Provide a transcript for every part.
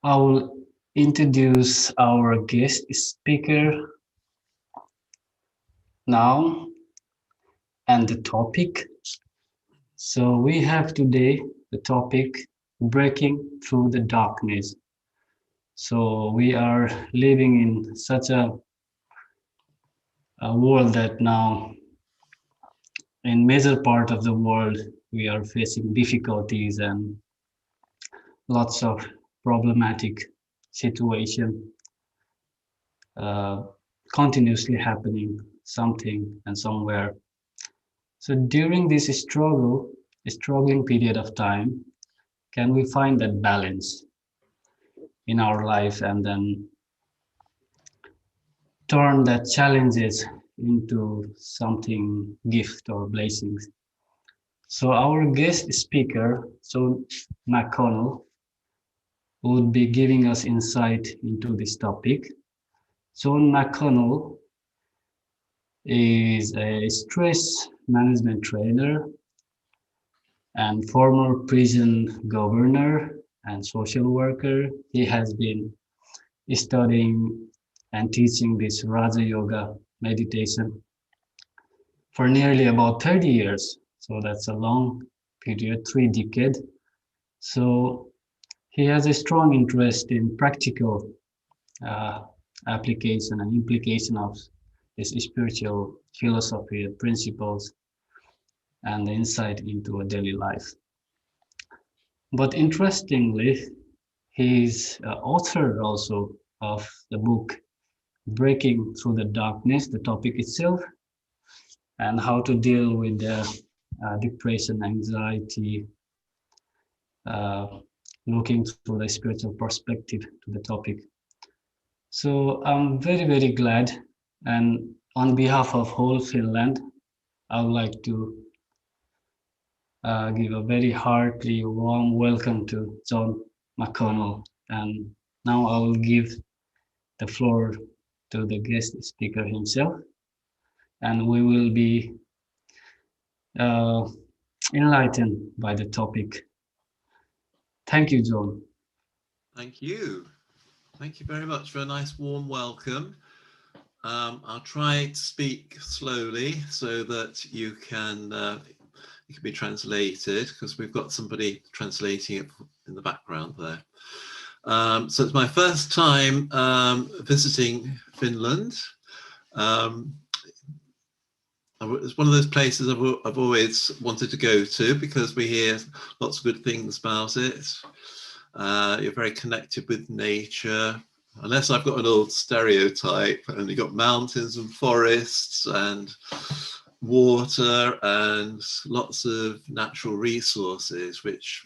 I will introduce our guest speaker now and the topic. So we have today the topic breaking through the darkness. So we are living in such a world that now in major part of the world we are facing difficulties and lots of problematic situation uh, continuously happening something and somewhere. So during this struggling period of time, can we find that balance in our life and then turn that challenges into something gift or blessings? So our guest speaker, so McConnell, would be giving us insight into this topic. John McConnell is a stress management trainer and former prison governor and social worker. He has been studying and teaching this Raja Yoga meditation for nearly about 30 years. So that's a long period, 3 decades. So he has a strong interest in practical uh, application and implication of this spiritual philosophy and principles and the insight into a daily life. But interestingly, he's author also of the book Breaking Through the Darkness, the topic itself, and how to deal with the depression, anxiety, uh, looking through the spiritual perspective to the topic. So I'm very, very glad. And on behalf of whole Finland, I would like to give a very hearty, warm welcome to John McConnell. And now I will give the floor to the guest speaker himself, and we will be uh, enlightened by the topic. Thank you, John. Thank you. Thank you very much for a nice warm welcome. I'll try to speak slowly so that it can be translated, because we've got somebody translating it in the background there. So it's my first time visiting Finland. Um, it's one of those places I've always wanted to go to because we hear lots of good things about it. You're very connected with nature, unless I've got an old stereotype, and you've got mountains and forests and water and lots of natural resources, which,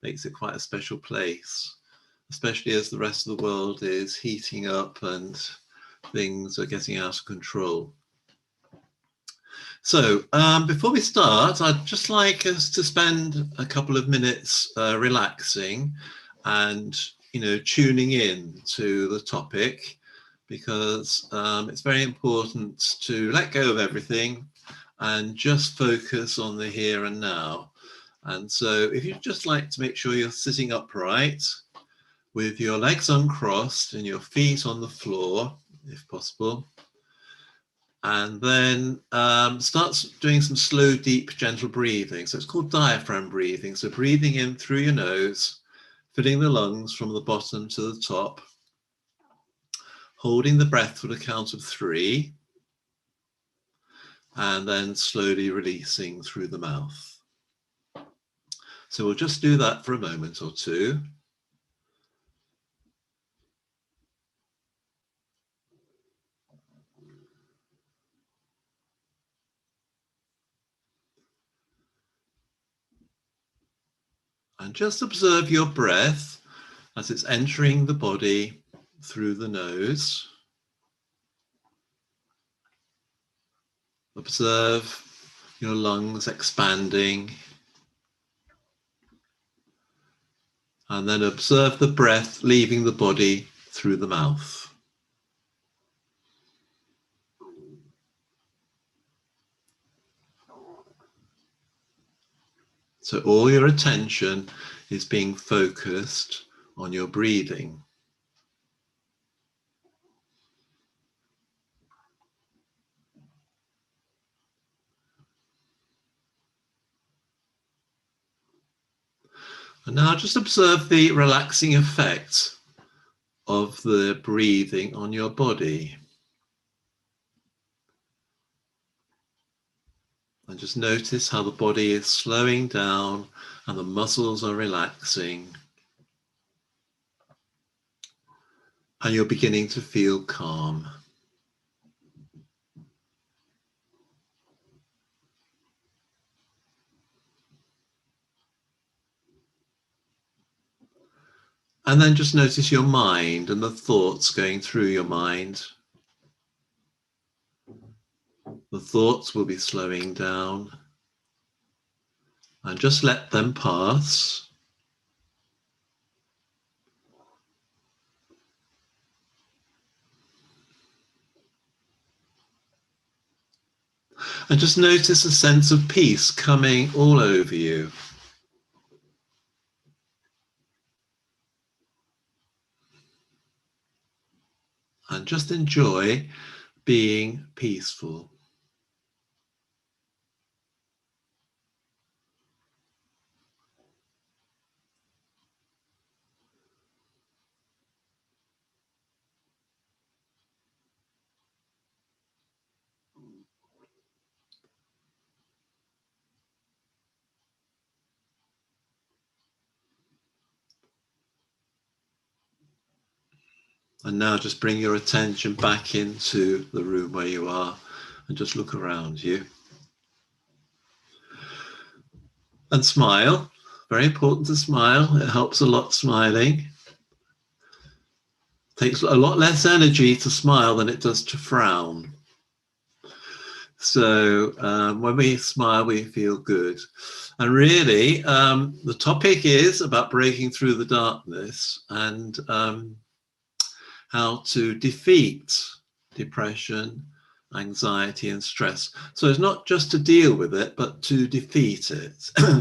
makes it quite a special place, especially as the rest of the world is heating up and things are getting out of control. So before we start, I'd just like us to spend a couple of minutes relaxing and, tuning in to the topic, because it's very important to let go of everything and just focus on the here and now. And so if you'd just like to make sure you're sitting upright with your legs uncrossed and your feet on the floor, if possible. And then starts doing some slow, deep, gentle breathing. So it's called diaphragm breathing. So breathing in through your nose, filling the lungs from the bottom to the top, holding the breath for the count of 3, and then slowly releasing through the mouth. So we'll just do that for a moment or two. And just observe your breath as it's entering the body through the nose. Observe your lungs expanding. And then observe the breath leaving the body through the mouth. So all your attention is being focused on your breathing. And now just observe the relaxing effect of the breathing on your body. And just notice how the body is slowing down and the muscles are relaxing. And you're beginning to feel calm. And then just notice your mind and the thoughts going through your mind. The thoughts will be slowing down. And just let them pass. And just notice a sense of peace coming all over you. And just enjoy being peaceful. And now just bring your attention back into the room where you are and just look around you. And smile. Very important to smile. It helps a lot smiling. It takes a lot less energy to smile than it does to frown. So when we smile, we feel good. And really, the topic is about breaking through the darkness and how to defeat depression, anxiety, and stress. So it's not just to deal with it, but to defeat it.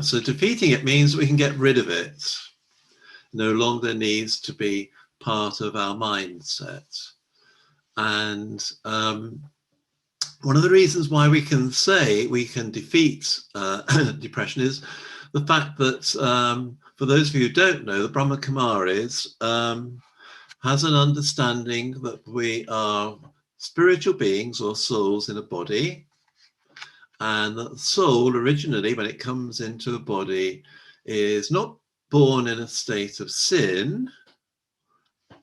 So defeating it means we can get rid of it. No longer needs to be part of our mindset. And one of the reasons why we can say we can defeat depression is the fact that, for those of you who don't know, the Brahma Kumaris has an understanding that we are spiritual beings or souls in a body, and that the soul originally, when it comes into a body, is not born in a state of sin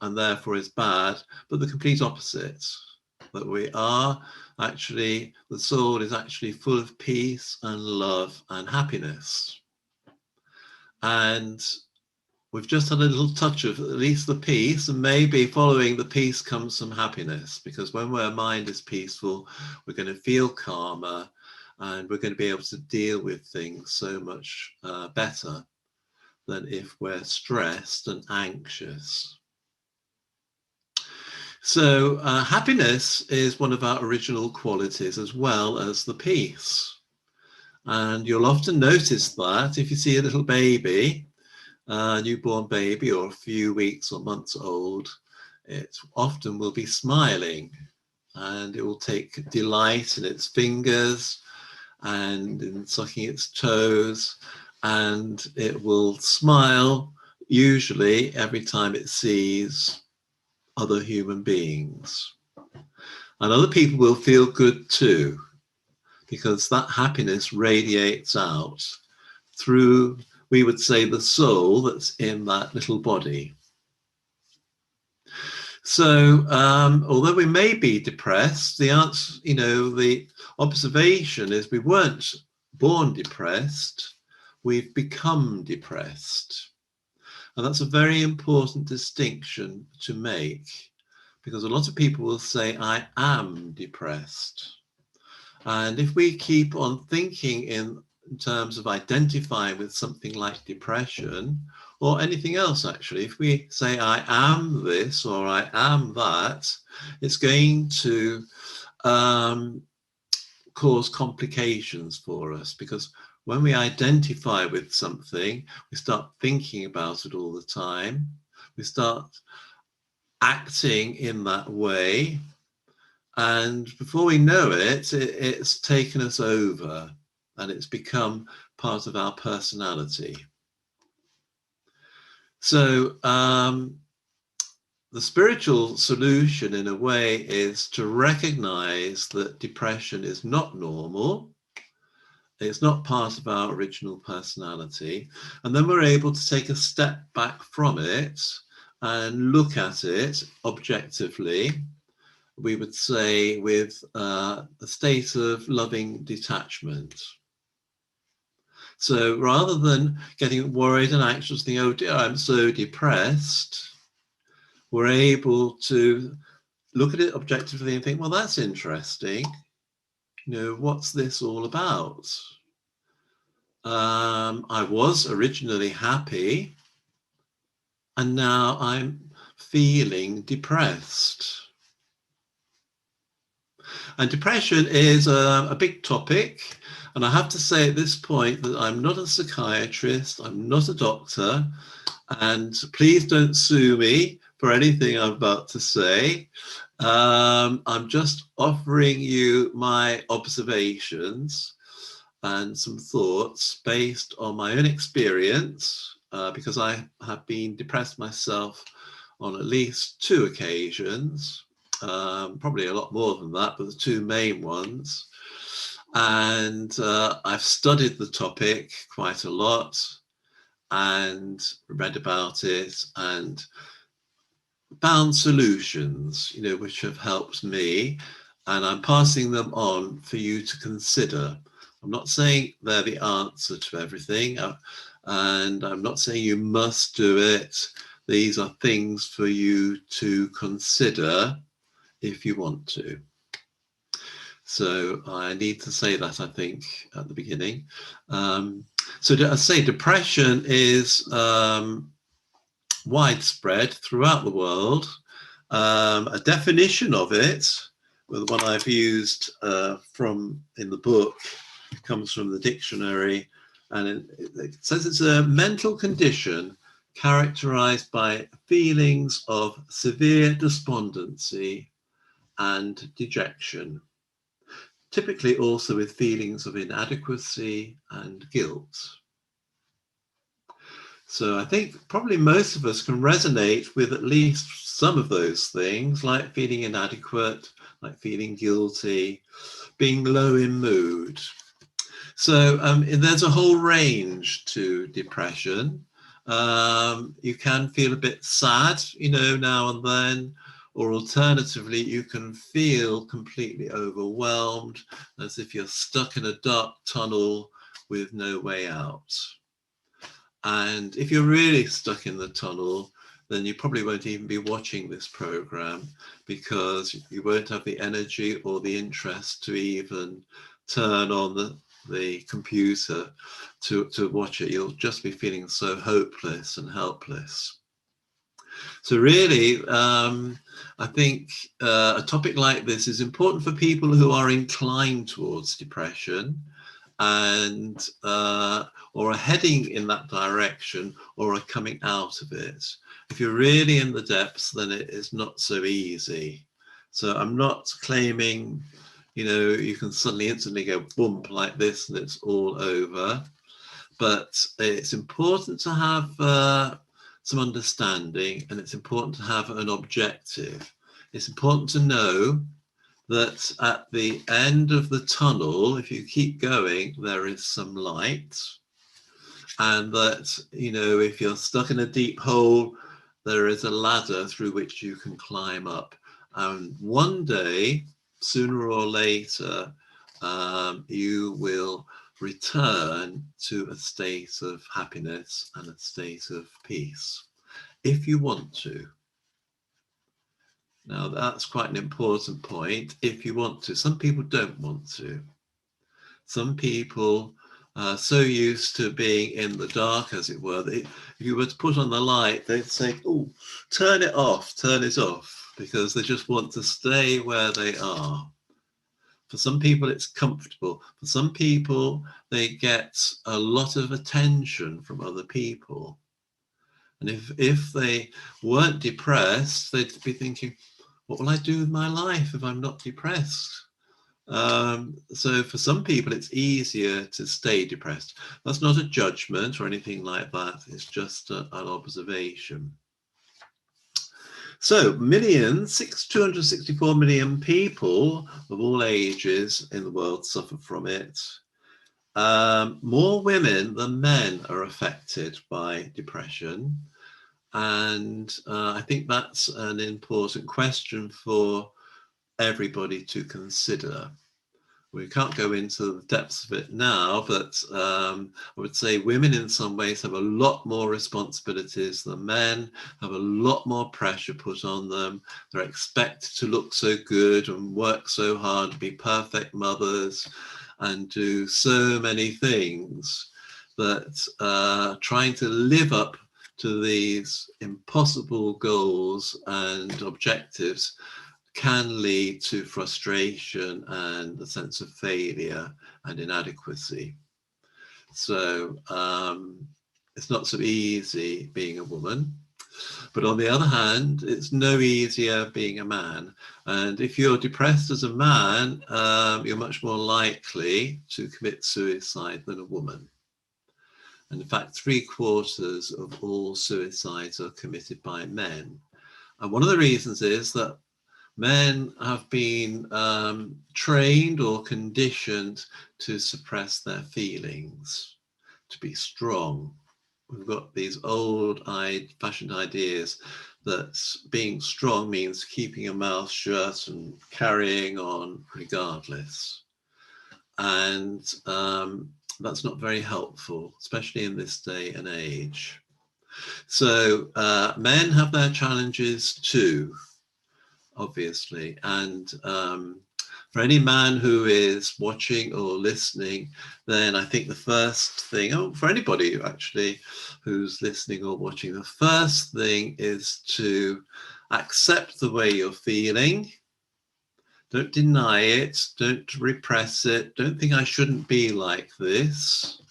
and therefore is bad, but the complete opposite. That we are actually, the soul is actually full of peace and love and happiness. And we've just had a little touch of at least the peace, and maybe following the peace comes some happiness, because when our mind is peaceful, we're going to feel calmer and we're going to be able to deal with things so much better than if we're stressed and anxious. So happiness is one of our original qualities, as well as the peace. And you'll often notice that if you see a little baby, a newborn baby or a few weeks or months old, it often will be smiling, and it will take delight in its fingers and in sucking its toes, and it will smile usually every time it sees other human beings. And other people will feel good too, because that happiness radiates out through, we would say, the soul that's in that little body. So although we may be depressed, the answer, the observation is we weren't born depressed, we've become depressed. And that's a very important distinction to make, because a lot of people will say, I am depressed. And if we keep on thinking in terms of identifying with something like depression, or anything else actually, if we say I am this or I am that, it's going to cause complications for us, because when we identify with something, we start thinking about it all the time. We start acting in that way, and before we know it, it's taken us over and it's become part of our personality. So the spiritual solution, in a way, is to recognize that depression is not normal. It's not part of our original personality. And then we're able to take a step back from it and look at it objectively. We would say with a state of loving detachment. So rather than getting worried and anxious, thinking, oh dear, I'm so depressed, we're able to look at it objectively and think, well, that's interesting. You know, what's this all about? I was originally happy, and now I'm feeling depressed. And depression is a big topic. And I have to say at this point that I'm not a psychiatrist, I'm not a doctor, and please don't sue me for anything I'm about to say. I'm just offering you my observations and some thoughts based on my own experience, because I have been depressed myself on at least 2 occasions, probably a lot more than that, but the 2 main ones. And I've studied the topic quite a lot and read about it and found solutions, you know, which have helped me, and I'm passing them on for you to consider. I'm not saying they're the answer to everything, and I'm not saying you must do it. These are things for you to consider if you want to. So I need to say that, I think, at the beginning. So I say depression is widespread throughout the world. A definition of it, well, the one I've used from in the book, comes from the dictionary, and it says it's a mental condition characterized by feelings of severe despondency and dejection, typically also with feelings of inadequacy and guilt. So I think probably most of us can resonate with at least some of those things, like feeling inadequate, like feeling guilty, being low in mood. So there's a whole range to depression. You can feel a bit sad, you know, now and then, or alternatively, you can feel completely overwhelmed, as if you're stuck in a dark tunnel with no way out. And if you're really stuck in the tunnel, then you probably won't even be watching this program, because you won't have the energy or the interest to even turn on the computer to watch it. You'll just be feeling so hopeless and helpless. So really, I think a topic like this is important for people who are inclined towards depression, and or are heading in that direction, or are coming out of it. If you're really in the depths, then it is not so easy. So I'm not claiming, you know, you can suddenly instantly go boom like this and it's all over. But it's important to have some understanding, and it's important to have an objective. It's important to know that at the end of the tunnel, if you keep going, there is some light. And that, you know, if you're stuck in a deep hole, there is a ladder through which you can climb up. And one day, sooner or later, you will return to a state of happiness and a state of peace, if you want to. Now, that's quite an important point. If you want to. Some people don't want to. Some people are so used to being in the dark, as it were, that if you were to put on the light, they'd say, oh, turn it off, because they just want to stay where they are. For some people, it's comfortable. For some people, they get a lot of attention from other people. And if they weren't depressed, they'd be thinking, what will I do with my life if I'm not depressed? So for some people, it's easier to stay depressed. That's not a judgment or anything like that. It's just an observation. So 264 million people of all ages in the world suffer from it. More women than men are affected by depression. And I think that's an important question for everybody to consider. We can't go into the depths of it now, but I would say women in some ways have a lot more responsibilities than men, have a lot more pressure put on them. They're expected to look so good and work so hard to be perfect mothers and do so many things that trying to live up to these impossible goals and objectives can lead to frustration and a sense of failure and inadequacy. So it's not so easy being a woman. But on the other hand, it's no easier being a man. And if you're depressed as a man, you're much more likely to commit suicide than a woman. And in fact, 3/4 of all suicides are committed by men. And one of the reasons is that men have been trained or conditioned to suppress their feelings, to be strong. We've got these old-fashioned ideas that being strong means keeping your mouth shut and carrying on regardless. And that's not very helpful, especially in this day and age. So men have their challenges too, obviously. And for any man who is watching or listening, then I think the first thing, for anybody actually who's listening or watching, the first thing is to accept the way you're feeling. Don't deny it. Don't repress it. Don't think I shouldn't be like this.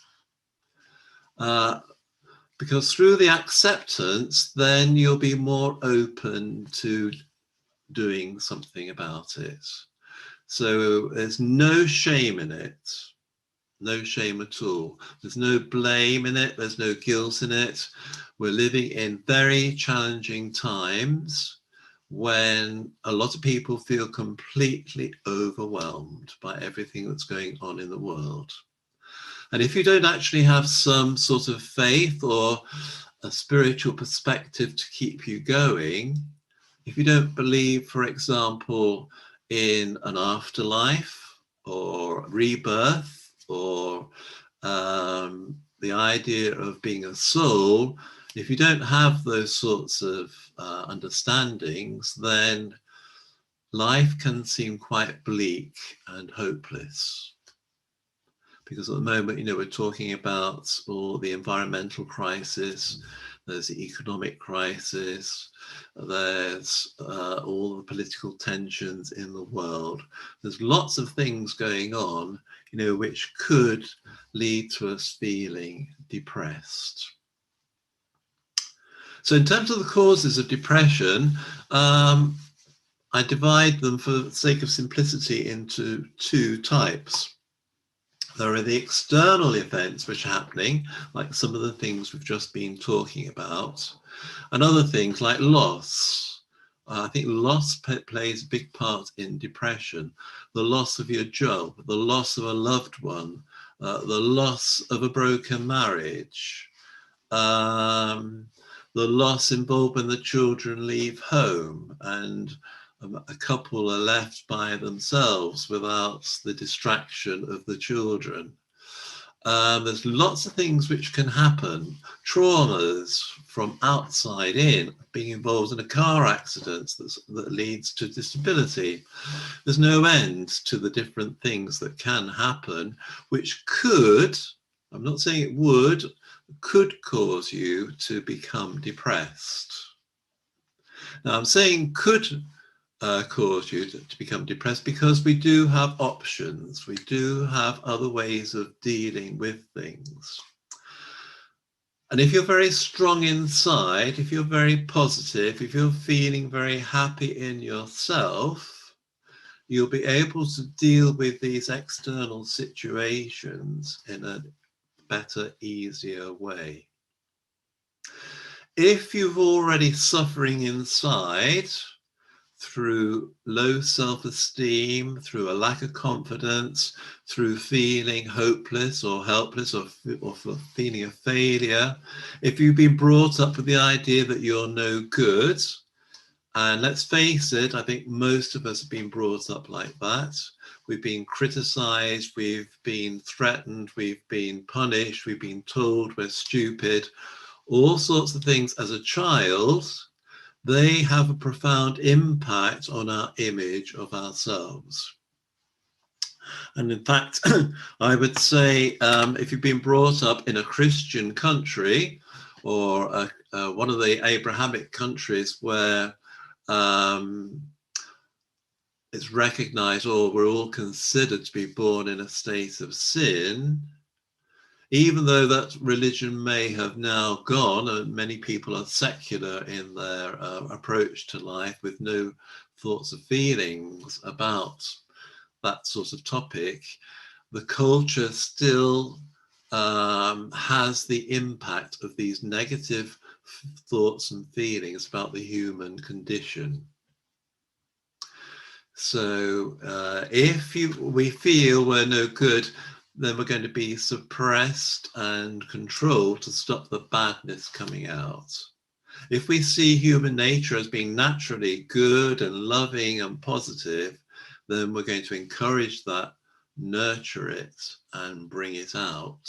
Because through the acceptance, then you'll be more open to doing something about it. So there's no shame in it, no shame at all. There's no blame in it, there's no guilt in it. We're living in very challenging times when a lot of people feel completely overwhelmed by everything that's going on in the world. And if you don't actually have some sort of faith or a spiritual perspective to keep you going, if you don't believe, for example, in an afterlife or rebirth or the idea of being a soul, if you don't have those sorts of understandings, then life can seem quite bleak and hopeless. Because at the moment, we're talking about all the environmental crisis, there's the economic crisis, there's all the political tensions in the world. There's lots of things going on, which could lead to us feeling depressed. So in terms of the causes of depression, I divide them for the sake of simplicity into two types. There are the external events which are happening, like some of the things we've just been talking about, and other things like loss. I think loss plays a big part in depression. The loss of your job, the loss of a loved one, the loss of a broken marriage, the loss involved when the children leave home and a couple are left by themselves without the distraction of the children. There's lots of things which can happen. Traumas from outside in, being involved in a car accident that leads to disability. There's no end to the different things that can happen, which could, I'm not saying it would, could cause you to become depressed. Now I'm saying could cause you to become depressed because we do have options. We do have other ways of dealing with things. And if you're very strong inside, if you're very positive, if you're feeling very happy in yourself, you'll be able to deal with these external situations in a better, easier way. If you're already suffering inside through low self-esteem, through a lack of confidence, through feeling hopeless or helpless, or for feeling a failure, if you've been brought up with the idea that you're no good, and let's face it, I think most of us have been brought up like that. We've been criticized, we've been threatened, we've been punished, we've been told we're stupid, all sorts of things as a child. They have a profound impact on our image of ourselves. And in fact, I would say if you've been brought up in a Christian country or one of the Abrahamic countries where it's recognized, or we're all considered to be born in a state of sin, even though that religion may have now gone, and many people are secular in their approach to life with no thoughts or feelings about that sort of topic, the culture still has the impact of these negative thoughts and feelings about the human condition. So if we feel we're no good, then we're going to be suppressed and controlled to stop the badness coming out. If we see human nature as being naturally good and loving and positive, then we're going to encourage that, nurture it, and bring it out.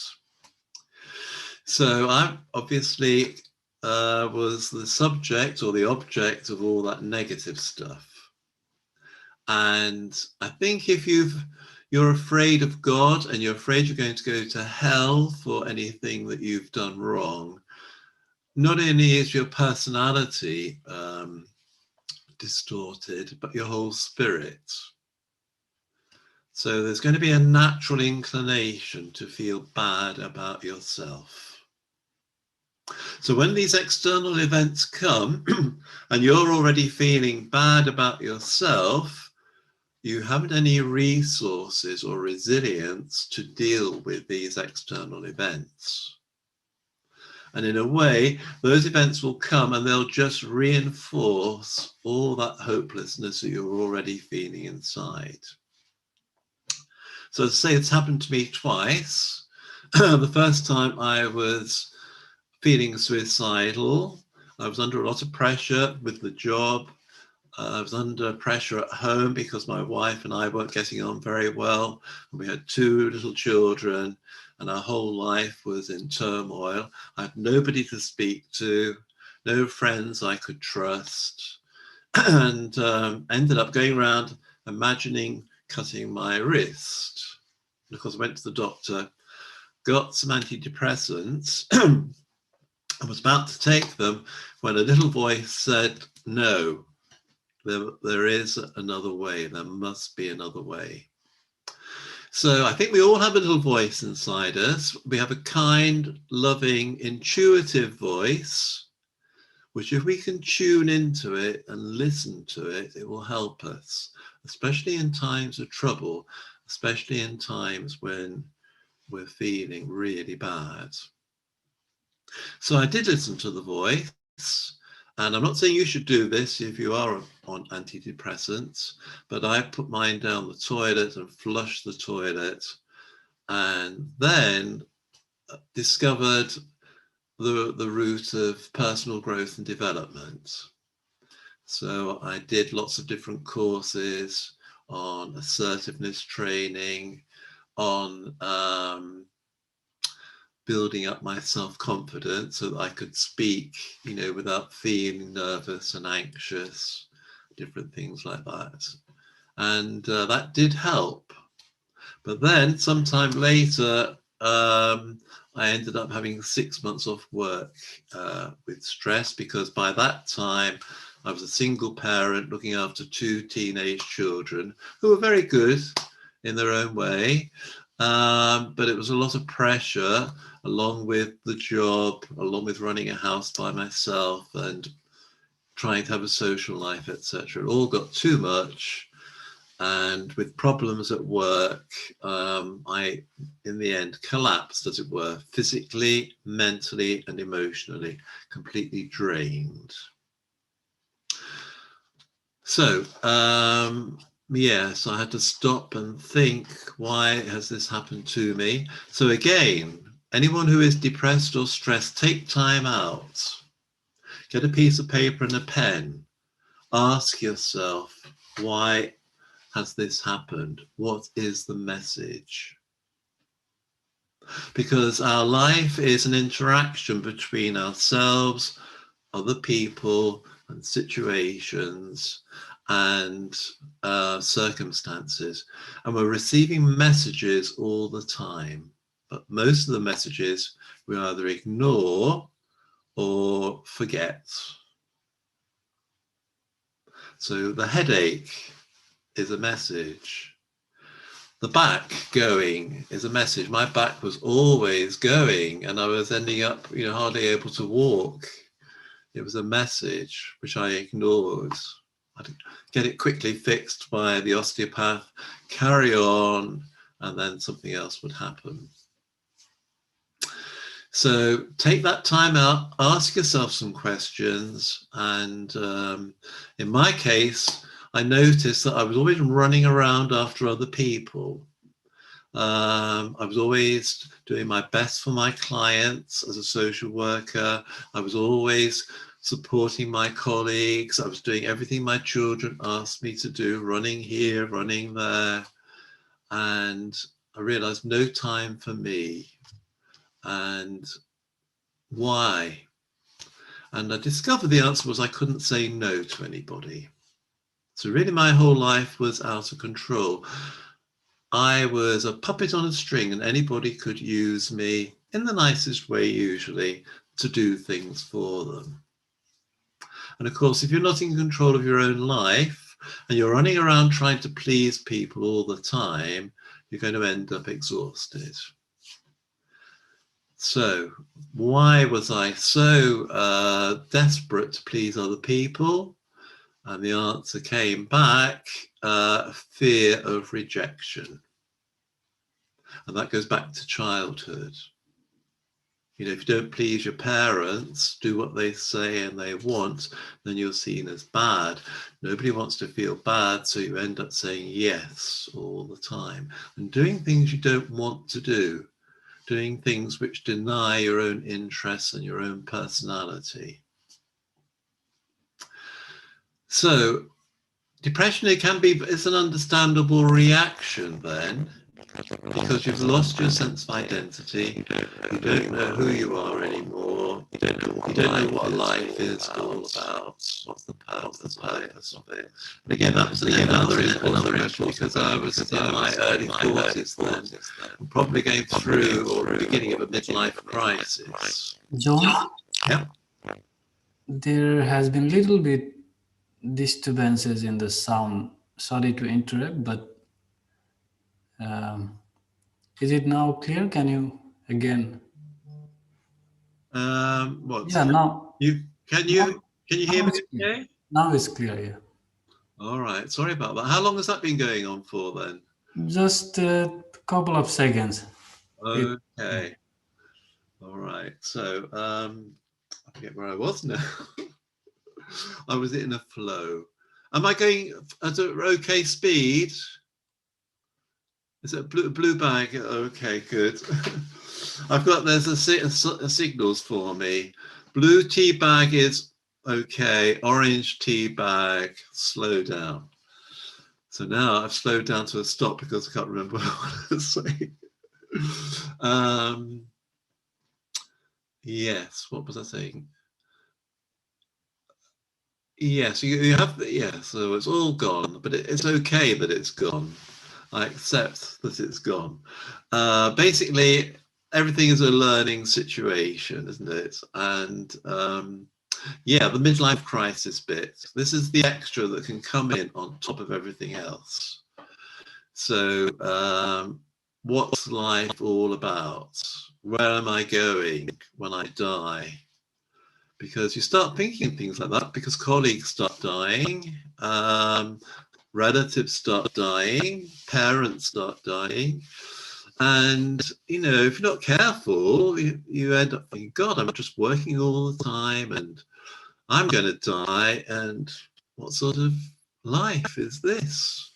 So I obviously was the subject or the object of all that negative stuff. And I think if you're afraid of God and you're afraid you're going to go to hell for anything that you've done wrong, not only is your personality distorted, but your whole spirit. So there's going to be a natural inclination to feel bad about yourself. So when these external events come and you're already feeling bad about yourself, you haven't any resources or resilience to deal with these external events. And in a way, those events will come and they'll just reinforce all that hopelessness that you're already feeling inside. So to say it's happened to me twice. The first time I was feeling suicidal. I was under a lot of pressure with the job. I was under pressure at home because my wife and I weren't getting on very well. And we had 2 little children and our whole life was in turmoil. I had nobody to speak to, no friends I could trust, and ended up going around imagining cutting my wrist. And of course, I went to the doctor, got some antidepressants, and was about to take them when a little voice said, no. There is another way. There must be another way. So I think we all have a little voice inside us. We have a kind, loving, intuitive voice, which if we can tune into it and listen to it, it will help us, especially in times of trouble, especially in times when we're feeling really bad. So I did listen to the voice. And I'm not saying you should do this if you are on antidepressants, but I put mine down the toilet and flushed the toilet, and then discovered the route of personal growth and development. So I did lots of different courses on assertiveness training, on building up my self-confidence so that I could speak, without feeling nervous and anxious, different things like that. And that did help. But then sometime later, I ended up having 6 months off work with stress, because by that time I was a single parent looking after 2 teenage children who were very good in their own way. But it was a lot of pressure, along with the job, along with running a house by myself and trying to have a social life, etc. It all got too much. And with problems at work, I, in the end, collapsed, as it were, physically, mentally, and emotionally, completely drained. So, yes, I had to stop and think, why has this happened to me? So again, anyone who is depressed or stressed, take time out. Get a piece of paper and a pen. Ask yourself, why has this happened? What is the message? Because our life is an interaction between ourselves, other people, and situations and circumstances. And we're receiving messages all the time. But most of the messages we either ignore or forget. So the headache is a message. The back going is a message. My back was always going and I was ending up, hardly able to walk. It was a message which I ignored. I'd get it quickly fixed by the osteopath, carry on, and then something else would happen. So take that time out, ask yourself some questions. And in my case, I noticed that I was always running around after other people. I was always doing my best for my clients as a social worker. I was always supporting my colleagues. I was doing everything my children asked me to do, running here, running there. And I realized no time for me. And why? And I discovered the answer was I couldn't say no to anybody. So really my whole life was out of control. I was a puppet on a string and anybody could use me in the nicest way usually to do things for them. And of course, if you're not in control of your own life and you're running around trying to please people all the time, you're going to end up exhausted. So why was I so desperate to please other people? And the answer came back, fear of rejection. And that goes back to childhood. If you don't please your parents, do what they say and they want, then you're seen as bad. Nobody wants to feel bad, so you end up saying yes all the time and doing things you don't want to do. Doing things which deny your own interests and your own personality. So depression, it's an understandable reaction then, because you've lost your sense of identity, you don't know who you are anymore, you don't know what life is all about, what's the purpose of it. And again, that was another important question, because I was in my early 40s then, I'm probably going through or the beginning of a midlife crisis. John? Yeah. There has been little bit disturbances in the sound. Sorry to interrupt, but is it now clear? Can you again? What? Yeah, now. Can you hear me okay? Now it's clear, yeah. All right, sorry about that. How long has that been going on for then? Just a couple of seconds. Okay. All right. So I forget where I was now. I was in a flow. Am I going at an okay speed? Is it a blue bag? Okay, good. There's a signals for me. Blue tea bag is okay. Orange tea bag, slow down. So now I've slowed down to a stop because I can't remember what I was saying. Yes, what was I saying? Yes, you have, so it's all gone, but it's okay that it's gone. I accept that it's gone. Basically, everything is a learning situation, isn't it? And the midlife crisis bit. This is the extra that can come in on top of everything else. So what's life all about? Where am I going when I die? Because you start thinking things like that because colleagues start dying, relatives start dying, parents start dying. And, you know, if you're not careful, you end up thinking, God, I'm just working all the time and I'm going to die. And what sort of life is this?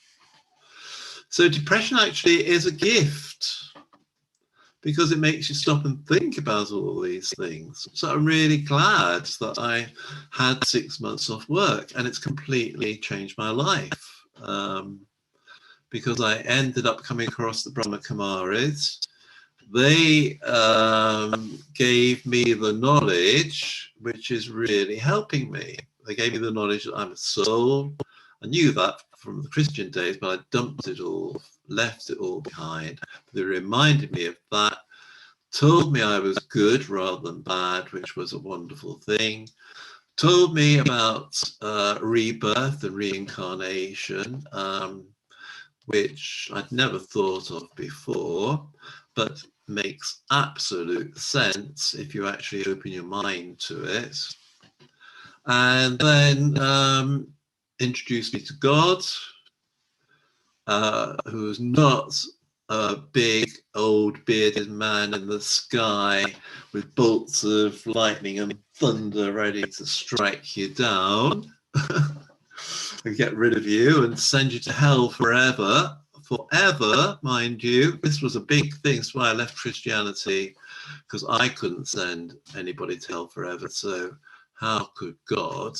So depression actually is a gift because it makes you stop and think about all these things. So I'm really glad that I had 6 months off work, and it's completely changed my life. Because I ended up coming across the Brahma Kumaris. They gave me the knowledge, which is really helping me. They gave me the knowledge that I'm a soul. I knew that from the Christian days, but I dumped it all, left it all behind. They reminded me of that, told me I was good rather than bad, which was a wonderful thing. Told me about rebirth and reincarnation, which I'd never thought of before, but makes absolute sense if you actually open your mind to it. And then introduced me to God, who is not a big old bearded man in the sky with bolts of lightning and thunder ready to strike you down and get rid of you and send you to hell forever. Forever, mind you. This was a big thing. That's why I left Christianity, because I couldn't send anybody to hell forever. So how could God?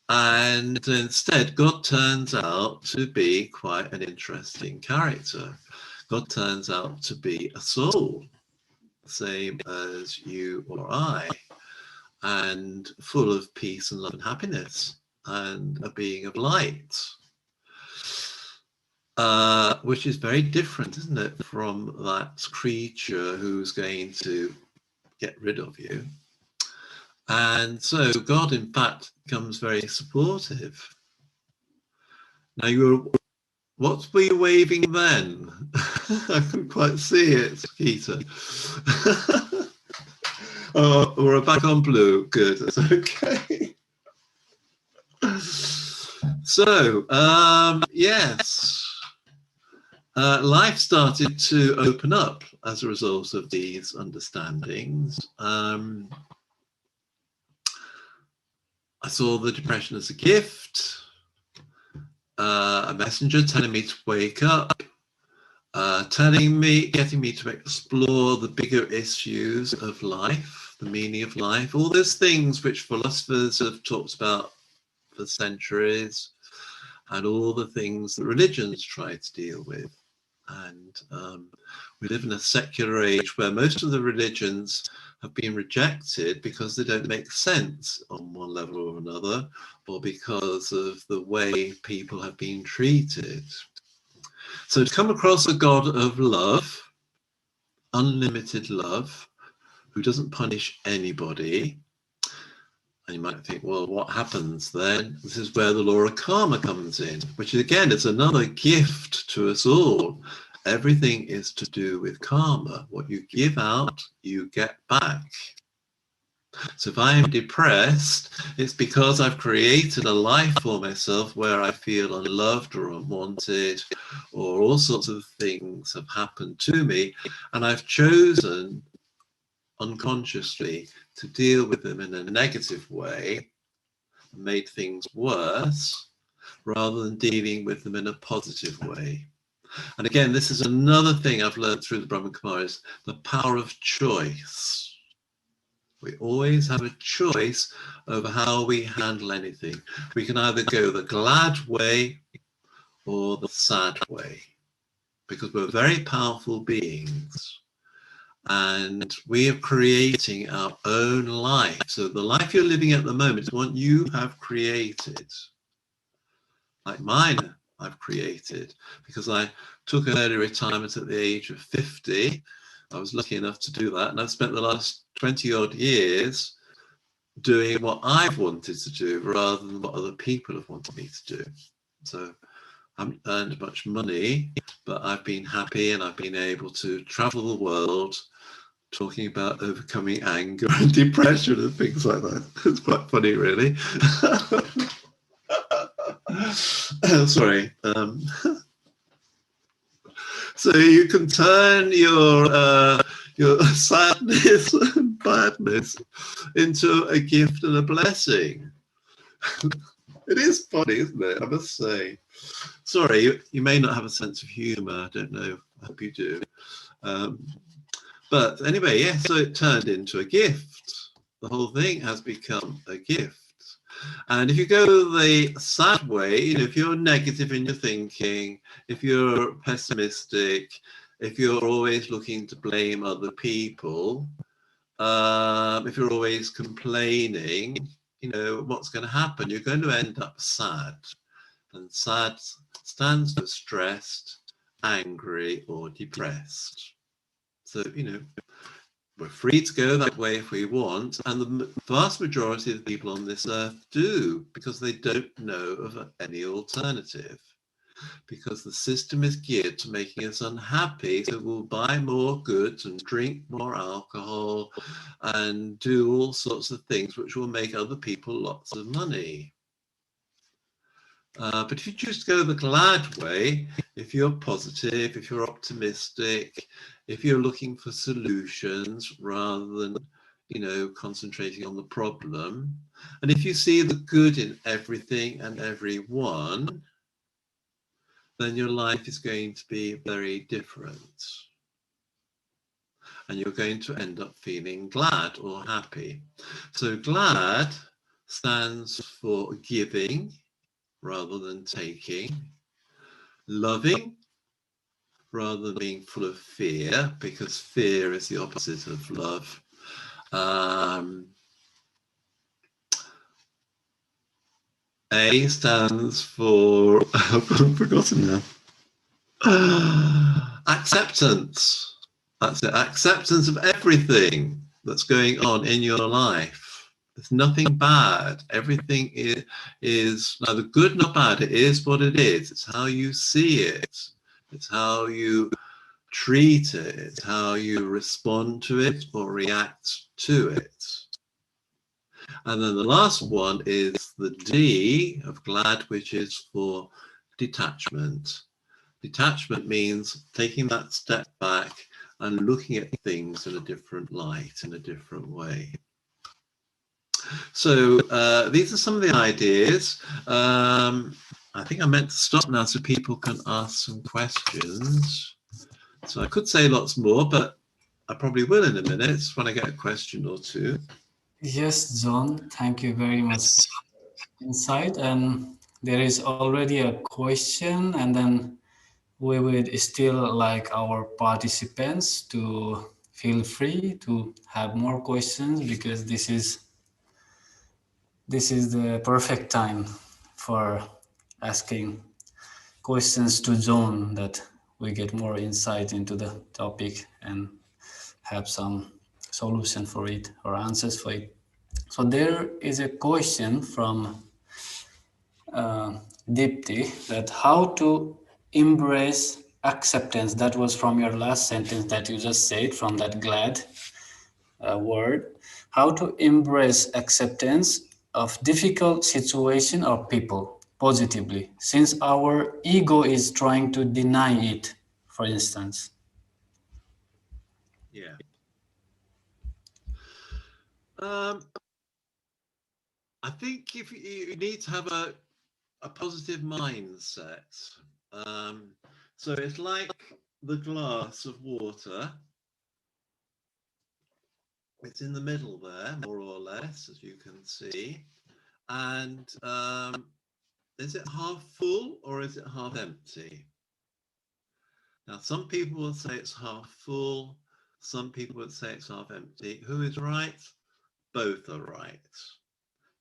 And instead, God turns out to be quite an interesting character. God turns out to be a soul, same as you or I, and full of peace and love and happiness, and a being of light. Which is very different, isn't it, from that creature who's going to get rid of you. And so God, in fact, becomes very supportive. Now, what were you waving then? I couldn't quite see it, Peter. Oh, we're back on blue. Good, that's okay. So, yes. Life started to open up as a result of these understandings. I saw the depression as a gift, a messenger telling me to wake up, getting me to explore the bigger issues of life, the meaning of life, all those things which philosophers have talked about for centuries, and all the things that religions try to deal with. And we live in a secular age where most of the religions have been rejected because they don't make sense on one level or another, or because of the way people have been treated. So to come across a God of love, unlimited love, who doesn't punish anybody, and you might think, well, what happens then? This is where the law of karma comes in, which again is another gift to us all. Everything is to do with karma. What you give out, you get back. So if I am depressed, it's because I've created a life for myself where I feel unloved or unwanted, or all sorts of things have happened to me, and I've chosen unconsciously to deal with them in a negative way, made things worse, rather than dealing with them in a positive way. And again, this is another thing I've learned through the Brahma Kumaris, the power of choice. We always have a choice over how we handle anything. We can either go the glad way or the sad way, because we're very powerful beings. And we are creating our own life. So the life you're living at the moment is one you have created. Like mine, I've created, because I took an early retirement at the age of 50. I was lucky enough to do that. And I've spent the last 20 odd years doing what I've wanted to do rather than what other people have wanted me to do. So I haven't earned much money, but I've been happy and I've been able to travel the world talking about overcoming anger and depression and things like that. It's quite funny, really. Sorry. So you can turn your sadness and badness into a gift and a blessing. It is funny, isn't it? I must say. Sorry, you may not have a sense of humour. I don't know. I hope you do. But anyway, yeah, so it turned into a gift. The whole thing has become a gift. And if you go the sad way, if you're negative in your thinking, if you're pessimistic, if you're always looking to blame other people, if you're always complaining, what's going to happen? You're going to end up sad. And sad stands for stressed, angry, or depressed. So, we're free to go that way if we want, and the vast majority of the people on this earth do, because they don't know of any alternative. Because the system is geared to making us unhappy, so we'll buy more goods and drink more alcohol and do all sorts of things which will make other people lots of money. But if you choose to go the glad way, if you're positive, if you're optimistic, if you're looking for solutions rather than, concentrating on the problem, and if you see the good in everything and everyone, then your life is going to be very different. And you're going to end up feeling glad or happy. So glad stands for giving rather than taking, loving rather than being full of fear, because fear is the opposite of love. A stands for, I've forgotten now. Acceptance. That's it. Acceptance of everything that's going on in your life. There's nothing bad. Everything is neither good nor bad. It is what it is. It's how you see it. It's how you treat it. It's how you respond to it or react to it. And then the last one is the D of glad, which is for detachment. Detachment means taking that step back and looking at things in a different light, in a different way. So these are some of the ideas. I think I meant to stop now so people can ask some questions. So I could say lots more, but I probably will in a minute when I get a question or two. Yes, John, thank you very much for insight. And there is already a question, and then we would still like our participants to feel free to have more questions, because this is the perfect time for asking questions to John, that we get more insight into the topic and have some solution for it or answers for it. So there is a question from Dipti, that how to embrace acceptance. That was from your last sentence that you just said, from that glad word. How to embrace acceptance of difficult situation or people positively, since our ego is trying to deny it, for instance. Yeah. I think if you need to have a positive mindset. So it's like the glass of water. It's in the middle there, more or less, as you can see. And is it half full or is it half empty? Now, some people will say it's half full. Some people would say it's half empty. Who is right? Both are right.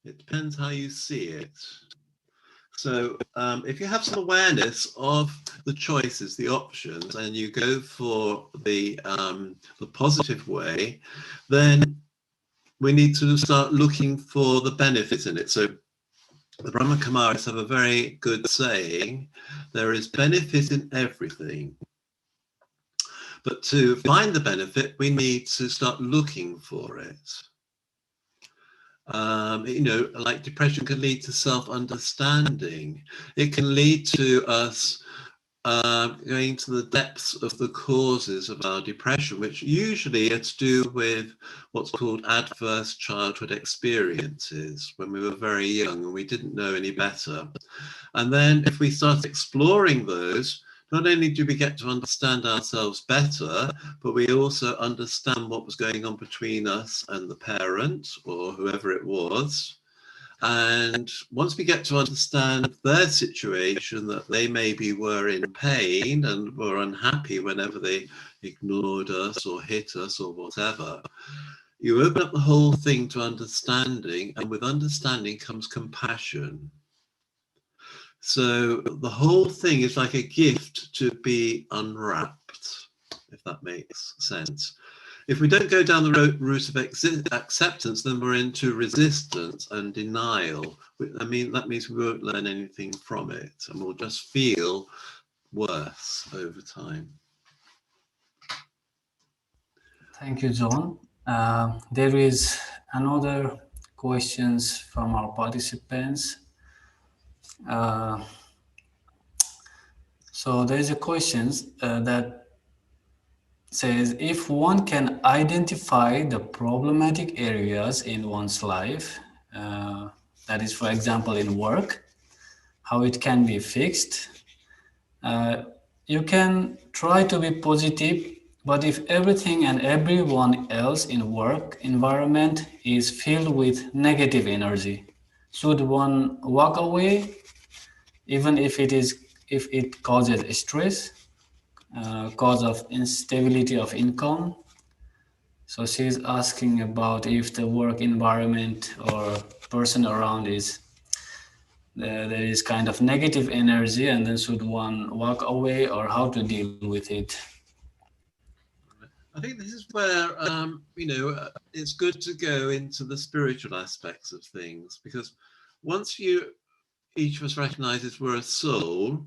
It depends how you see it. So if you have some awareness of the choices, the options, and you go for the positive way, then we need to start looking for the benefits in it. So The Brahma Kumaris have a very good saying: there is benefit in everything. But to find the benefit, we need to start looking for it. Like depression can lead to self-understanding. It can lead to us going to the depths of the causes of our depression, which usually are to do with what's called adverse childhood experiences when we were very young and we didn't know any better. And then if we start exploring those, not only do we get to understand ourselves better, but we also understand what was going on between us and the parent or whoever it was. And once we get to understand their situation, that they maybe were in pain and were unhappy whenever they ignored us or hit us or whatever, you open up the whole thing to understanding, and with understanding comes compassion. So the whole thing is like a gift to be unwrapped, if that makes sense. If we don't go down the route of acceptance, then we're into resistance and denial. I mean, that means we won't learn anything from it, and we'll just feel worse over time. Thank you, John. There is another questions from our participants. Uh, so there is a question that says, if one can identify the problematic areas in one's life, that is, for example, in work, how it can be fixed. You can try to be positive, but if everything and everyone else in work environment is filled with negative energy, should one walk away, even if it causes stress, cause of instability of income? So she's asking about if the work environment or person around is there is kind of negative energy, and then should one walk away, or how to deal with it? I think this is where, it's good to go into the spiritual aspects of things, because once each of us recognizes we're a soul,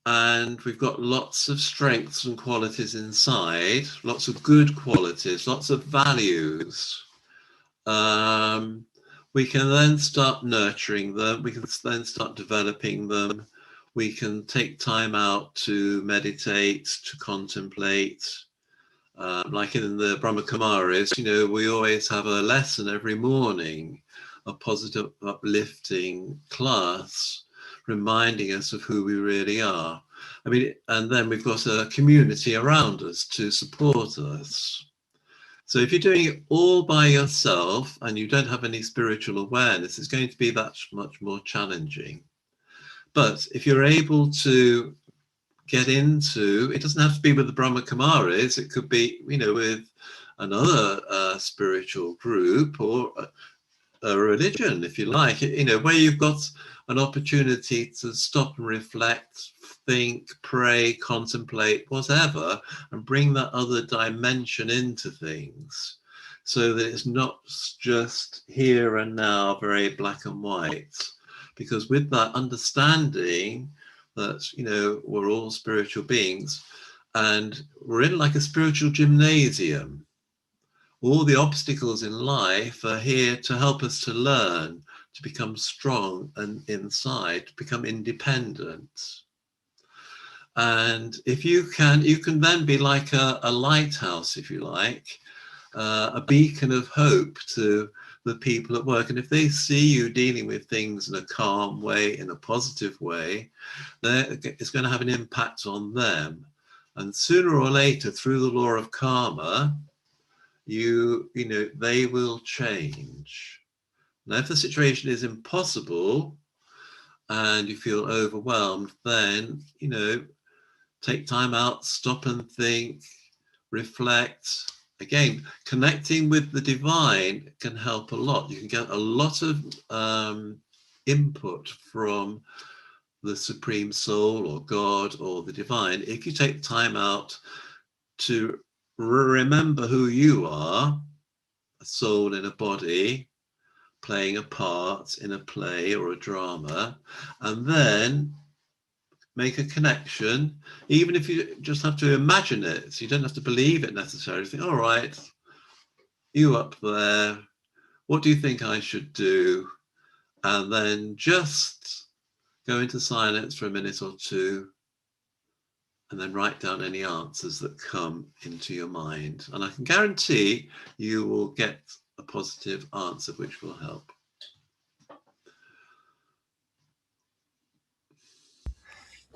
and we've got lots of strengths and qualities inside, lots of good qualities, lots of values. We can then start nurturing them. We can then start developing them. We can take time out to meditate, to contemplate. Like in the Brahma Kumaris, we always have a lesson every morning, a positive, uplifting class, reminding us of who we really are. I mean, and then we've got a community around us to support us. So if you're doing it all by yourself and you don't have any spiritual awareness, it's going to be that much more challenging. But if you're able to get into, it doesn't have to be with the Brahma Kumaris, it could be, with another spiritual group or a religion, if you like, where you've got an opportunity to stop and reflect, think, pray, contemplate, whatever, and bring that other dimension into things, so that it's not just here and now, very black and white. Because with that understanding that, we're all spiritual beings, and we're in like a spiritual gymnasium. All the obstacles in life are here to help us to learn, to become strong and inside, to become independent. And if you can then be like a lighthouse, if you like, a beacon of hope to the people at work. And if they see you dealing with things in a calm way, in a positive way, it's going to have an impact on them. And sooner or later, through the law of karma, they will change. Now, if the situation is impossible and you feel overwhelmed, then, take time out, stop and think, reflect. Again, connecting with the divine can help a lot. You can get a lot of input from the Supreme Soul or God or the divine if you take time out to remember who you are, a soul in a body, playing a part in a play or a drama, and then make a connection, even if you just have to imagine it. So you don't have to believe it necessarily. Think, all right, you up there, what do you think I should do? And then just go into silence for a minute or two, and then write down any answers that come into your mind. And I can guarantee you will get a positive answer, which will help.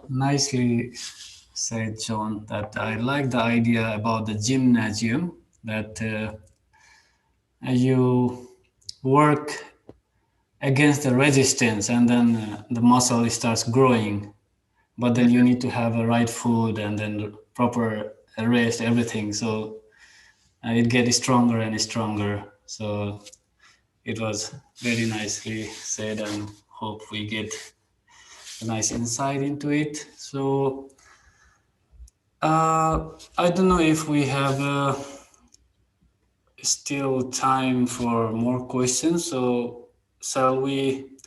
Nicely said, John, that I like the idea about the gymnasium, that you work against the resistance, and then the muscle starts growing, but then you need to have a right food and then proper rest, everything, so it gets stronger and stronger. So it was very nicely said, and hope we get a nice insight into it. So I don't know if we have still time for more questions. So shall we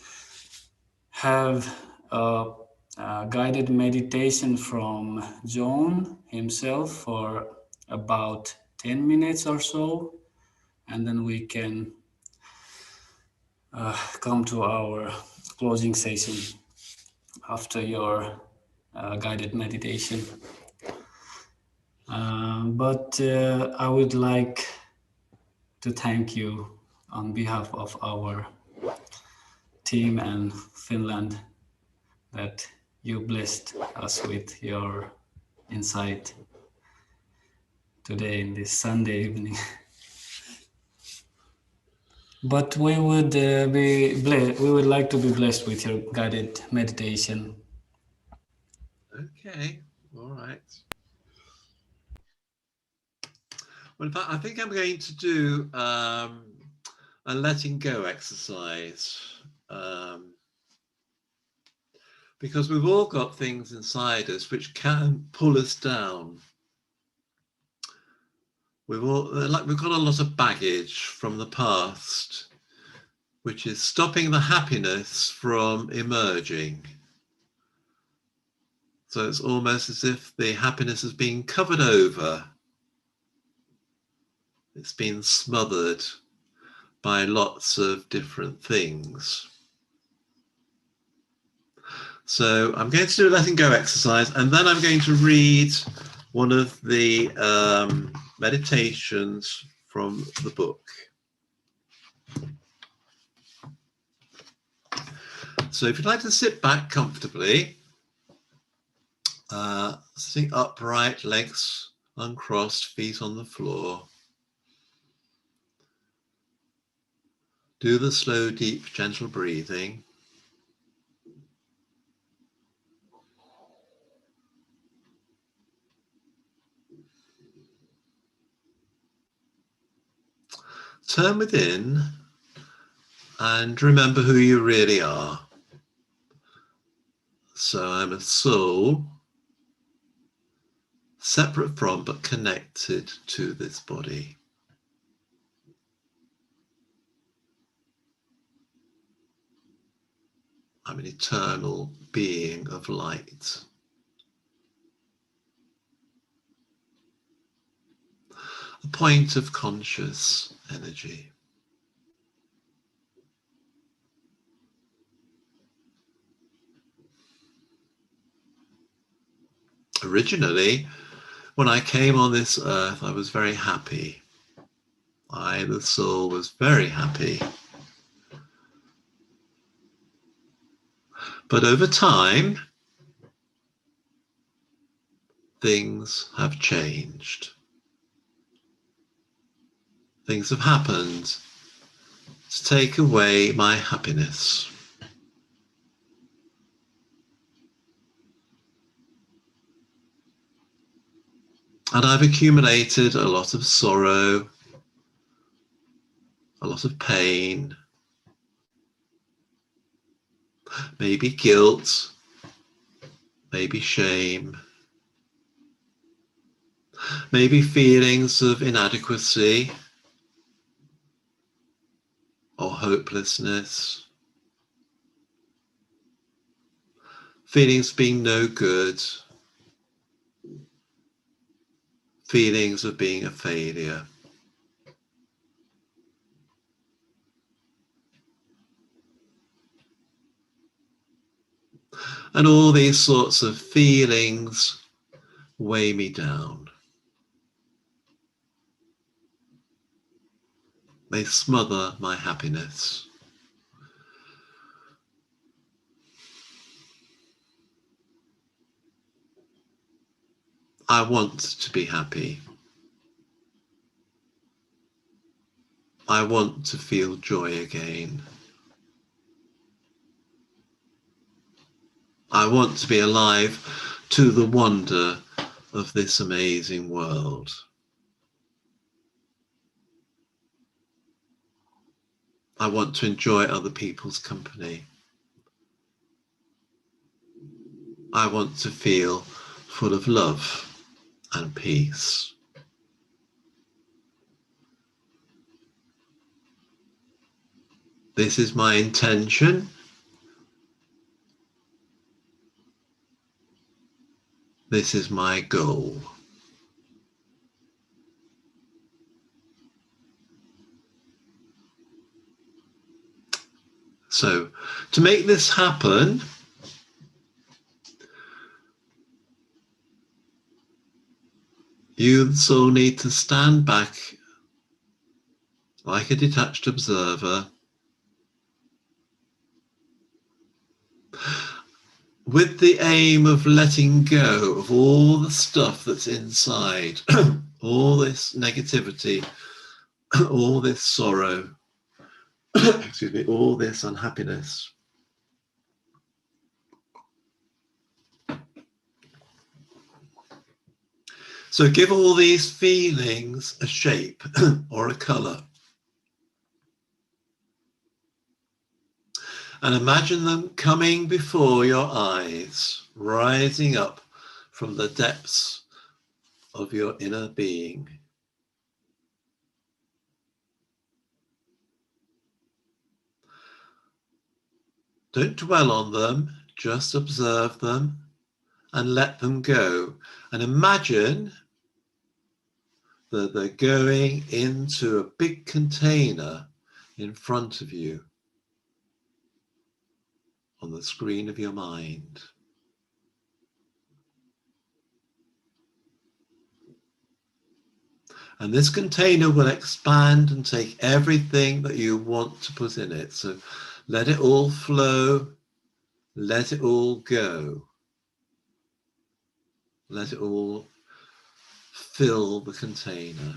have a guided meditation from John himself for about 10 minutes or so, and then we can come to our closing session after your guided meditation. But I would like to thank you on behalf of our team and Finland that you blessed us with your insight today in this Sunday evening. But we would be blessed. We would like to be blessed with your guided meditation. Okay, all right. Well, in fact, I think I'm going to do a letting go exercise, because we've all got things inside us which can pull us down. We've got a lot of baggage from the past, which is stopping the happiness from emerging. So it's almost as if the happiness is being covered over. It's been smothered by lots of different things. So I'm going to do a letting go exercise, and then I'm going to read one of the meditations from the book. So if you'd like to sit back comfortably, sitting upright, legs uncrossed, feet on the floor. Do the slow, deep, gentle breathing. Turn within and remember who you really are. So I'm a soul, separate from but connected to this body. I'm an eternal being of light. A point of conscious energy. Originally, when I came on this earth, I was very happy. I, the soul, was very happy. But over time, things have changed. Things have happened to take away my happiness. And I've accumulated a lot of sorrow, a lot of pain, maybe guilt, maybe shame, maybe feelings of inadequacy or hopelessness, feelings of being no good, feelings of being a failure. And all these sorts of feelings weigh me down. They smother my happiness. I want to be happy. I want to feel joy again. I want to be alive to the wonder of this amazing world. I want to enjoy other people's company. I want to feel full of love and peace. This is my intention. This is my goal. So, to make this happen, you, the soul, need to stand back like a detached observer with the aim of letting go of all the stuff that's inside, all this negativity, all this sorrow, excuse me, all this unhappiness. So give all these feelings a shape or a colour. And imagine them coming before your eyes, rising up from the depths of your inner being. Don't dwell on them, just observe them and let them go. And imagine that they're going into a big container in front of you on the screen of your mind. And this container will expand and take everything that you want to put in it. So let it all flow, let it all go. Let it all fill the container.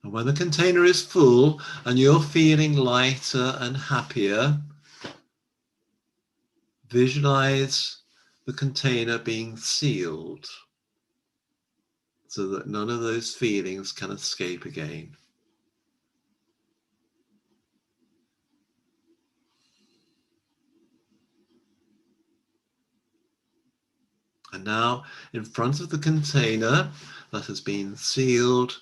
And when the container is full and you're feeling lighter and happier, visualize the container being sealed so that none of those feelings can escape again. And now, in front of the container that has been sealed,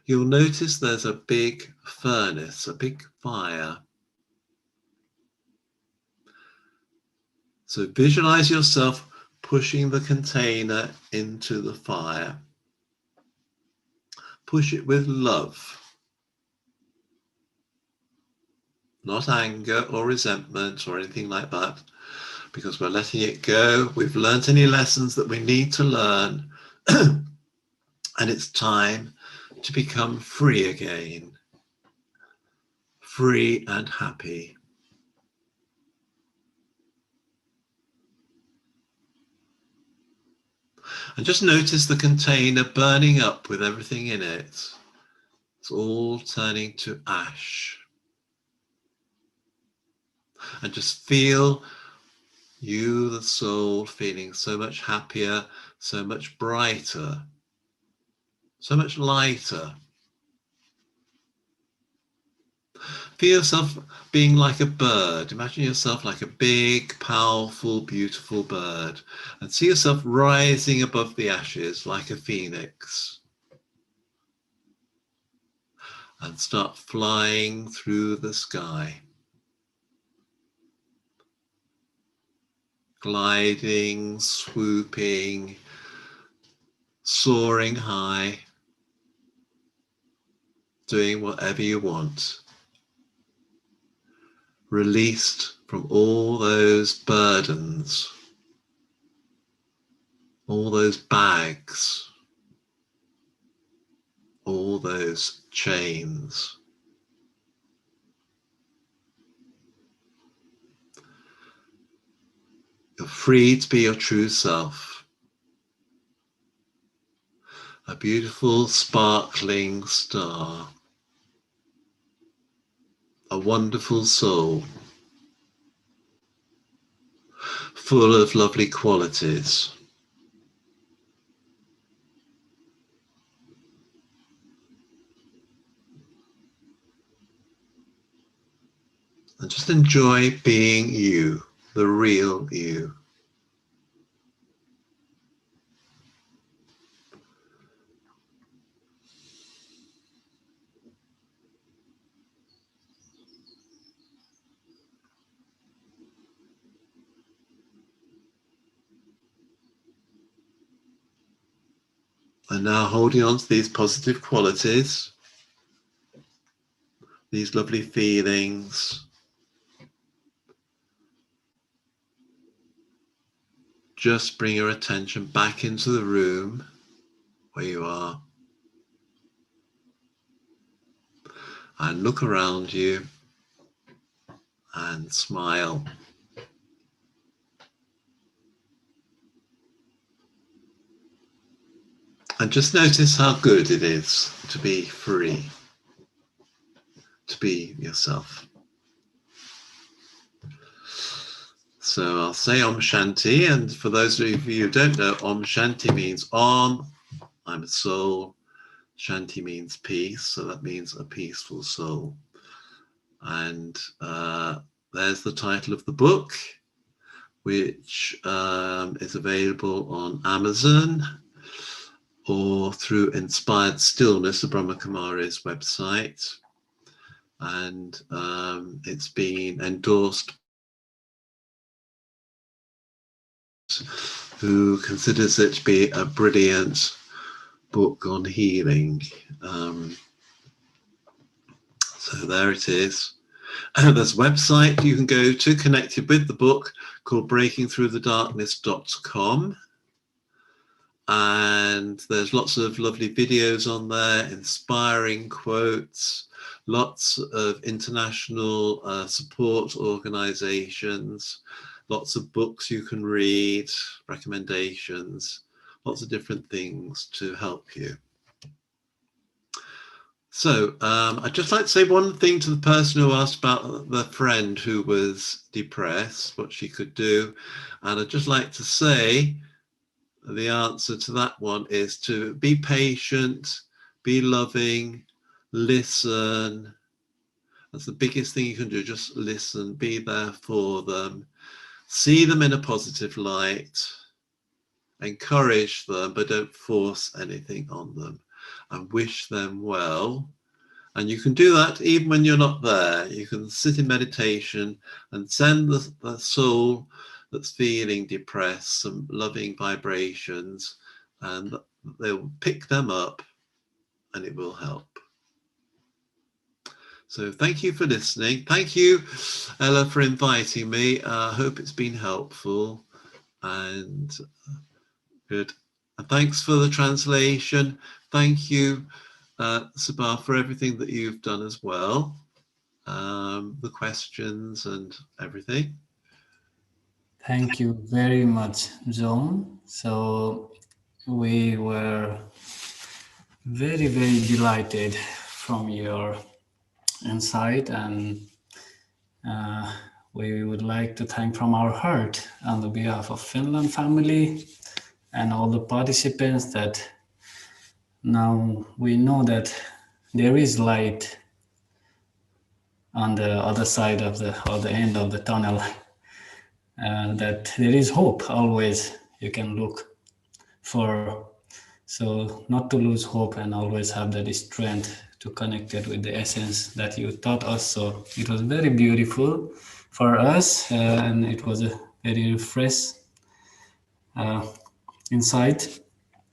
you'll notice there's a big furnace, a big fire. So visualize yourself pushing the container into the fire. Push it with love, not anger or resentment or anything like that, because we're letting it go. We've learned any lessons that we need to learn, and it's time to become free again, free and happy. And just notice the container burning up with everything in it. It's all turning to ash. And just feel you, the soul, feeling so much happier, so much brighter, so much lighter. Feel yourself being like a bird. Imagine yourself like a big, powerful, beautiful bird, and see yourself rising above the ashes like a phoenix, and start flying through the sky, gliding, swooping, soaring high, doing whatever you want, released from all those burdens, all those bags, all those chains. You're free to be your true self, a beautiful, sparkling star, a wonderful soul, full of lovely qualities. And just enjoy being you, the real you. And now holding on to these positive qualities, these lovely feelings, just bring your attention back into the room where you are and look around you and smile. And just notice how good it is to be free, to be yourself. So I'll say Om Shanti, and for those of you who don't know, Om Shanti means Om, I'm a soul. Shanti means peace, so that means a peaceful soul. And there's the title of the book, which is available on Amazon or through Inspired Stillness, the Brahma Kumaris website. And it's been endorsed, who considers it to be a brilliant book on healing. So there it is. There's a website you can go to connected with the book called breakingthroughthedarkness.com. And there's lots of lovely videos on there, inspiring quotes, lots of international support organizations, lots of books you can read, recommendations, lots of different things to help you. So I'd just like to say one thing to the person who asked about the friend who was depressed, what she could do. And I'd just like to say the answer to that one is to be patient, be loving, listen. That's the biggest thing you can do. Just listen, be there for them, see them in a positive light, encourage them, but don't force anything on them, and wish them well. And you can do that even when you're not there. You can sit in meditation and send the soul that's feeling depressed some loving vibrations, and they'll pick them up and it will help. So thank you for listening. Thank you, Ella, for inviting me. I hope it's been helpful and good. And thanks for the translation. Thank you, Sabah, for everything that you've done as well. The questions and everything. Thank you very much, John. So we were very, very delighted from your insight, and we would like to thank from our heart on the behalf of Finland family and all the participants that now we know that there is light on the other side of the or the end of the tunnel, that there is hope always you can look for. So not to lose hope and always have that strength to connect it with the essence that you taught us. So it was very beautiful for us, and it was a very fresh uh, insight.